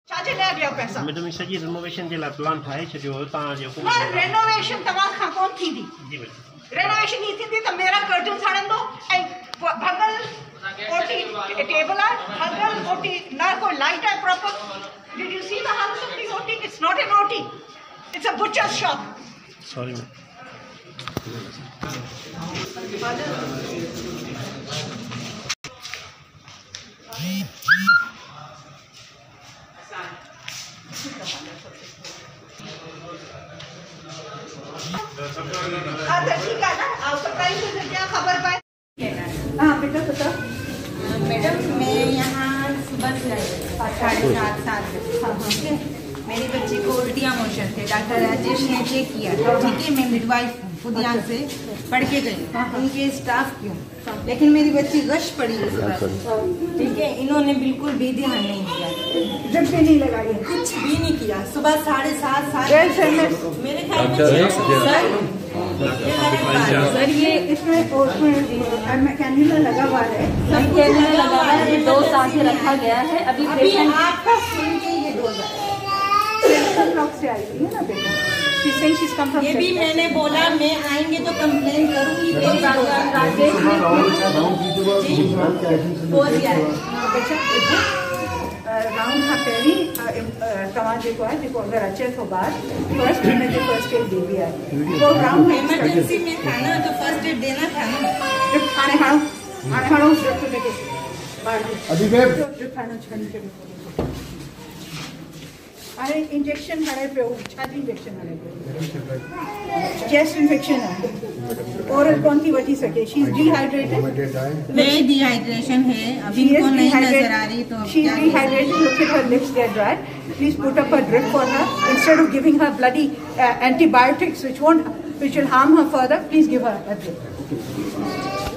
चाचे ले गया पैसा मैडम सॼी रिनोवेशन जे लाइ प्लान ठाहे छॾियो हो तव्हां जेको रेनोवेशन तव्हां खां कोन थींदी जी मैडम रेनोवेशन नहीं थी तो मेरा कर्टन साड़ंदो ऐं भगल ओटी टेबल है भगल ओटी ना कोई लाइट है proper did you see the house of the OT it's not an OT it's a butcher's shop sorry ma'am अच्छा ठीक है ना आप सरकारी से क्या खबर पाए हाँ बेटा बता मैडम मैं यहाँ सुबह से आई 7:30 बजे मेरी बच्ची को उल्टियाँ मोशन थे डॉक्टर राजेश ने चेक किया ठीक है मैं मिडवाइफ हूँ खुद यहाँ से पढ़ के गई उनके स्टाफ की हूँ लेकिन मेरी बच्ची गश पड़ी इस बार ठीक है इन्होंने बिल्कुल भी ध्यान नहीं दिया जब भी नहीं लगाई कुछ भी नहीं किया सुबह 7:30 मेरे ख्याल सर ये इसमें कैन्यूला लगा हुआ है सब कैन्यूला लगा हुआ है 2 साल से रखा गया है अभी आपका सुन के ये डोज आया से आई थी ना बेटा ये भी मैंने बोला मैं आएंगे तो कंप्लेन करूंगी राजेश राउंड खां पहिरीं तव्हां जेको आहे जेको अगरि अचे थो ॿार फर्स्ट हुनखे फर्स्ट एड ॾिबी आहे पोइ राउंड इमरजेंसी में था ना तो फर्स्ट एड देना था ना हाणे हाणो ड्रिप हुनखे ॿार खे ड्रिप हाणे छॾी करे हाणे इंजेक्शन हणे पियो छाजी इंजेक्शन हणे पियो चेस्ट इंफेक्शन आहे ओरल कौन थी वठी सके शी इज डिहाइड्रेटेड नहीं डिहाइड्रेशन है अभी को नहीं नजर आ रही तो she is dehydrated look at her lips they are dry please put up a drip for her instead of giving her bloody antibiotics which will harm her further please give her a drip